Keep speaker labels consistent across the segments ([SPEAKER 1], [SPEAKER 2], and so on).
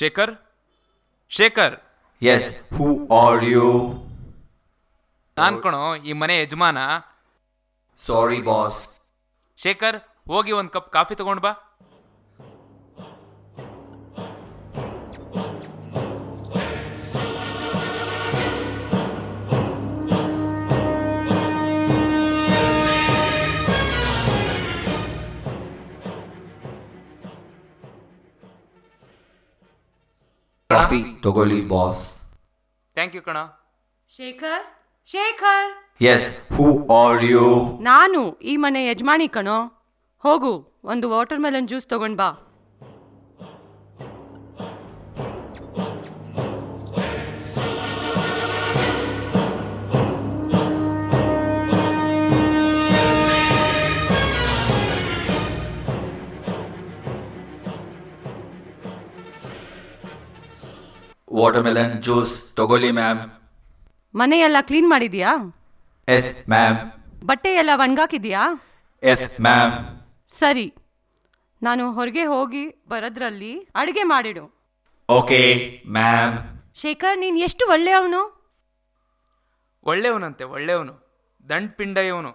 [SPEAKER 1] Shekhar, Shekhar.
[SPEAKER 2] Yes, who are you?
[SPEAKER 1] ನಾನ್ ಕಣೋ ಈ ಮನೆ ಯಜಮಾನ.
[SPEAKER 2] Sorry, boss.
[SPEAKER 1] ಶೇಖರ್, ಹೋಗಿ ಒಂದು ಕಪ್ ಕಾಫಿ ತಗೊಂಡ್ ಬಾ.
[SPEAKER 2] Coffee togoli, boss.
[SPEAKER 1] Thank you ಕಣ.
[SPEAKER 3] Shekhar, Shekhar.
[SPEAKER 2] Yes, who are you?
[SPEAKER 3] ನಾನು ಈ ಮನೆ ಯಜಮಾನಿ ಕಣೋ. ಹೋಗು, ಒಂದು ವಾಟರ್ ಮೆಲನ್ ಜ್ಯೂಸ್ ತಗೊಂಡ್ ಬಾ.
[SPEAKER 2] Watermelon juice togoli, ma'am.
[SPEAKER 3] ಮನೆಯೆಲ್ಲ ಕ್ಲೀನ್ ಮಾಡಿದ್ಯಾ?
[SPEAKER 2] Yes, ma'am.
[SPEAKER 3] ಬಟ್ಟೆ ಎಲ್ಲ ಒಣಗಾಕಿದ್ಯಾ?
[SPEAKER 2] Yes, ma'am.
[SPEAKER 3] ಸರಿ, ನಾನು ಹೊರಗೆ ಹೋಗಿ ಬರೋದ್ರಲ್ಲಿ ಅಡುಗೆ ಮಾಡಿಡು.
[SPEAKER 2] Okay, ma'am.
[SPEAKER 3] ಶೇಖರ್, ನೀನು ಎಷ್ಟು ಒಳ್ಳೆಯವನು.
[SPEAKER 1] ಒಳ್ಳೆಯವನಂತೆ, ಒಳ್ಳೆಯವನು. ದಂಡ್ಪಿಂಡ ಇವನು.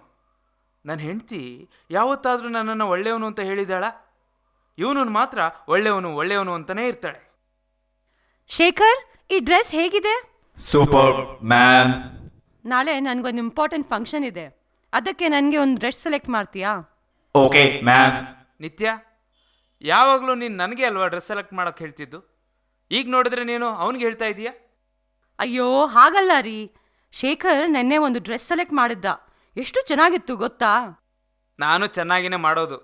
[SPEAKER 1] ನನ್ನ ಹೆಂಡತಿ ಯಾವತ್ತಾದರೂ ನನ್ನನ್ನು ಒಳ್ಳೆಯವನು ಅಂತ ಹೇಳಿದಾಳ? ಇವನು ಮಾತ್ರ ಒಳ್ಳೆಯವನು ಒಳ್ಳೆಯವನು ಅಂತಲೇ ಇರ್ತಾಳೆ.
[SPEAKER 3] ಶೇಖರ್, ಈ ಡ್ರೆಸ್ ಹೇಗಿದೆ?
[SPEAKER 2] Superb, ma'am.
[SPEAKER 3] ನಾಳೆ ನನಗೊಂದು ಇಂಪಾರ್ಟೆಂಟ್ ಫಂಕ್ಷನ್ ಇದೆ, ಅದಕ್ಕೆ ನನಗೆ ಒಂದು ಡ್ರೆಸ್ ಸೆಲೆಕ್ಟ್ ಮಾಡ್ತೀಯಾ?
[SPEAKER 2] Okay, ma'am.
[SPEAKER 1] ನಿತ್ಯ, ಯಾವಾಗಲೂ ನೀನು ನನಗೆ ಅಲ್ವಾ ಡ್ರೆಸ್ ಸೆಲೆಕ್ಟ್ ಮಾಡೋಕ್ಕೆ ಹೇಳ್ತಿದ್ದು? ಈಗ ನೋಡಿದ್ರೆ ನೀನು ಅವನಿಗೆ ಹೇಳ್ತಾ ಇದೀಯಾ?
[SPEAKER 3] ಅಯ್ಯೋ, ಹಾಗಲ್ಲ ರೀ. ಶೇಖರ್ ನೆನ್ನೆ ಒಂದು ಡ್ರೆಸ್ ಸೆಲೆಕ್ಟ್ ಮಾಡಿದ್ದ, ಎಷ್ಟು ಚೆನ್ನಾಗಿತ್ತು ಗೊತ್ತಾ?
[SPEAKER 1] ನಾನು ಚೆನ್ನಾಗಿನೇ ಮಾಡೋದು.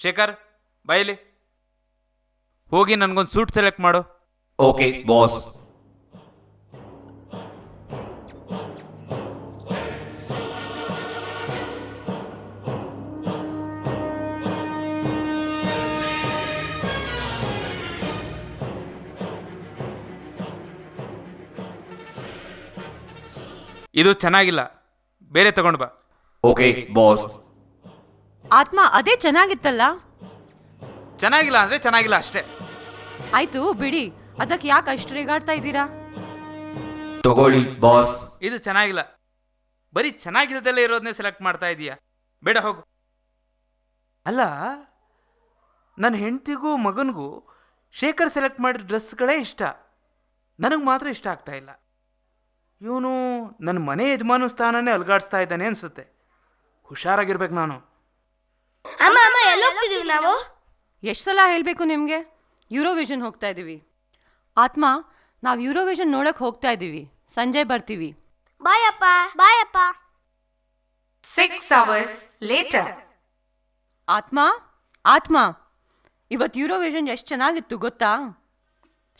[SPEAKER 1] ಶೇಖರ್, ಬೈಲಿ ಹೋಗಿ ನನಗೊಂದು ಸೂಟ್ ಸೆಲೆಕ್ಟ್ ಮಾಡು.
[SPEAKER 2] Okay, boss.
[SPEAKER 1] ಇದು ಚೆನ್ನಾಗಿಲ್ಲ, ಬೇರೆ ತಗೊಂಡು ಬಾ.
[SPEAKER 2] Okay, boss.
[SPEAKER 3] ಆತ್ಮ, ಅದೇ ಚೆನ್ನಾಗಿತ್ತಲ್ಲ.
[SPEAKER 1] ಚೆನ್ನಾಗಿಲ್ಲ ಅಂದರೆ ಚೆನ್ನಾಗಿಲ್ಲ ಅಷ್ಟೇ.
[SPEAKER 3] ಆಯ್ತು ಬಿಡಿ, ಅದಕ್ಕೆ ಯಾಕೆ ಅಷ್ಟು ರೇಗಾಡ್ತಾ ಇದ್ದೀರಾ?
[SPEAKER 2] Togoli, boss.
[SPEAKER 1] ಇದು ಚೆನ್ನಾಗಿಲ್ಲ, ಬರೀ ಚೆನ್ನಾಗಿಲ್ಲದಲ್ಲೇ ಇರೋದನ್ನೇ ಸೆಲೆಕ್ಟ್ ಮಾಡ್ತಾ ಇದೀಯಾ? ಬೇಡ, ಹೋಗು. ಅಲ್ಲ, ನನ್ನ ಹೆಂಡತಿಗೂ ಮಗನಿಗೂ ಶೇಖರ್ ಸೆಲೆಕ್ಟ್ ಮಾಡಿದ ಡ್ರೆಸ್ಗಳೇ ಇಷ್ಟ, ನನಗೆ ಮಾತ್ರ ಇಷ್ಟ ಆಗ್ತಾ ಇಲ್ಲ. ಇವನು ನನ್ನ ಮನೆ ಯಜಮಾನ ಸ್ಥಾನನೇ ಅಲ್ಗಾಡಿಸ್ತಾ ಇದ್ದಾನೆ ಅನಿಸುತ್ತೆ. ಹುಷಾರಾಗಿರ್ಬೇಕು ನಾನು.
[SPEAKER 4] ಅಮ್ಮ ಅಮ್ಮ ಎಲ್ಲಿ ಹೋಗ್ತಿದೀವಿ ನಾವು?
[SPEAKER 3] ಎಷ್ಟು ಸಲ ಹೇಳಬೇಕು ನಿಮಗೆ? ಯೂರೋವಿಷನ್ ಹೋಗ್ತಾ ಇದ್ದೀವಿ. ಆತ್ಮ, ನಾವು ಯೂರೋವಿಷನ್ ನೋಡಕ್ಕೆ ಹೋಗ್ತಾ ಇದ್ದೀವಿ, ಸಂಜೆ ಬರ್ತೀವಿ.
[SPEAKER 4] ಬಾಯ್ ಅಪ್ಪ, ಬಾಯ್ ಅಪ್ಪ.
[SPEAKER 5] 6 hours later.
[SPEAKER 3] ಆತ್ಮ, ಆತ್ಮ, ಇವತ್ತು ಯೂರೋವಿಷನ್ ಎಷ್ಟು ಚೆನ್ನಾಗಿತ್ತು ಗೊತ್ತಾ?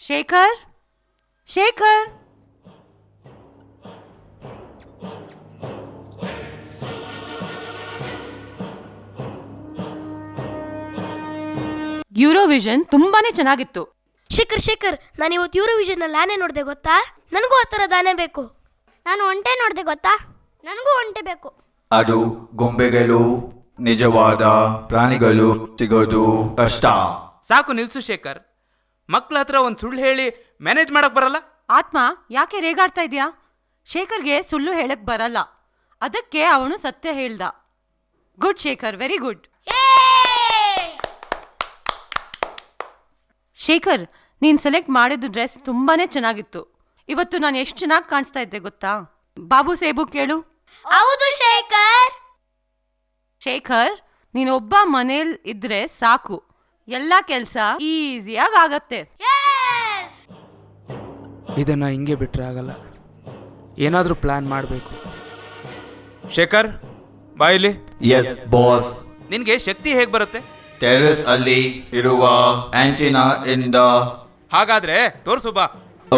[SPEAKER 3] ಶೇಖರ್, ಶೇಖರ್. ಯೂರೋವಿಷನ್ ತುಂಬಾನೇ ಚೆನ್ನಾಗಿತ್ತು.
[SPEAKER 4] ಶೇಖರ್, ಶೇಖರ್, ನಾನು ಇವತ್ತು ಯೂರೋವಿಷನ್ ಅಲ್ಲಿ ಆನೆ ನೋಡಿದೆ ಗೊತ್ತಾ? ನನಗೂ ಆ ಥರದ ಆನೆ ಬೇಕು. ನಾನು ಒಂಟೆ ನೋಡಿದೆ ಗೊತ್ತಾ? ನನಗೂ ಒಂಟೆ ಬೇಕು.
[SPEAKER 2] ಅದು ಗೊಂಬೆಗಳು, ನಿಜವಾದ ಪ್ರಾಣಿಗಳು ಸಿಗೋದು ಕಷ್ಟ.
[SPEAKER 1] ಸಾಕು ನಿಲ್ಸು ಶೇಖರ್. ಮಕ್ಕಳ ಹತ್ರ ಒಂದು ಸುಳ್ಳು ಹೇಳಿ ಮ್ಯಾನೇಜ್ ಮಾಡಕ್ ಬರಲ್ಲ?
[SPEAKER 3] ಆತ್ಮ, ಯಾಕೆ ರೇಗಾಡ್ತಾ ಇದೆಯಾ? ಶೇಖರ್ಗೆ ಸುಳ್ಳು ಹೇಳಕ್ ಬರಲ್ಲ, ಅದಕ್ಕೆ ಅವನು ಸತ್ಯ ಹೇಳ್ದ. Good Shekhar, very good. Shekhar, ನೀನು ಸೆಲೆಕ್ಟ್ ಮಾಡಿದ ಡ್ರೆಸ್ ತುಂಬಾನೇ ಚೆನ್ನಾಗಿತ್ತು. ಇವತ್ತು ನಾನು ಎಷ್ಟು ಚೆನ್ನಾಗಿ ಕಾಣಿಸ್ತಾ ಇದ್ದೆ ಗೊತ್ತಾ? ಬಾಬು ಸೇಬು ಕೇಳು.
[SPEAKER 4] ಹೌದು ಶೇಖರ್.
[SPEAKER 3] ಶೇಖರ್, ನೀನೊಬ್ಬ ಮನೇಲಿ ಇದ್ರೆ ಸಾಕು, ಎಲ್ಲ ಕೆಲಸ ಈಸಿಯಾಗಿ ಆಗತ್ತೆ.
[SPEAKER 1] ಇದನ್ನ ಹಿಂಗೆ ಬಿಟ್ರೆ ಆಗಲ್ಲ, ಏನಾದರೂ ಪ್ಲಾನ್ ಮಾಡಬೇಕು. ಶೇಖರ್, ಬಾಯಿಲಿ.
[SPEAKER 2] Yes, boss.
[SPEAKER 1] ನಿನಗೆ ಶಕ್ತಿ ಹೇಗೆ ಬರುತ್ತೆ?
[SPEAKER 2] ಟೆರೆಸ್ ಅಲ್ಲಿ ಇರುವ ಆಂಟಿನಾ ಇಂದ.
[SPEAKER 1] ಹಾಗಾದ್ರೆ ತೋರ್ಸು ಬಾ.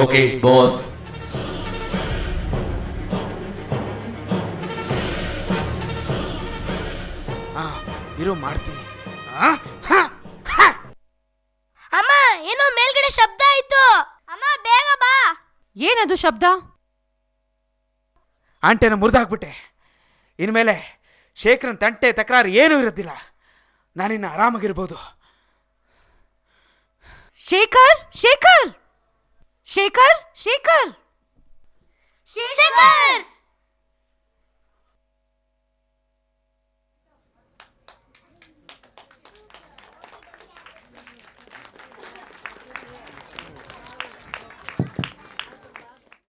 [SPEAKER 2] Okay, boss.
[SPEAKER 1] ಇರು, ಮಾಡ್ತೀನಿ.
[SPEAKER 4] ಅಮ್ಮ, ಏನೋ ಮೇಲ್ಗಡೆ ಶಬ್ದ ಆಯ್ತು. ಅಮ್ಮ, ಬೇಗ ಬಾ.
[SPEAKER 3] ಏನದು ಶಬ್ದ?
[SPEAKER 1] ಆಂಟೆನ ಮುರಿದಾಕ್ಬಿಟ್ಟೆ. ಇನ್ಮೇಲೆ ಶೇಖರನ್ ತಂಟೆ ತಕರಾರು ಏನೂ ಇರೋದಿಲ್ಲ. ನಾನಿನ್ನು ಆರಾಮಾಗಿರ್ಬೋದು.
[SPEAKER 3] ಶೇಖರ್ ಶೇಖರ್ ಶೇಖರ್ ಶೇಖರ್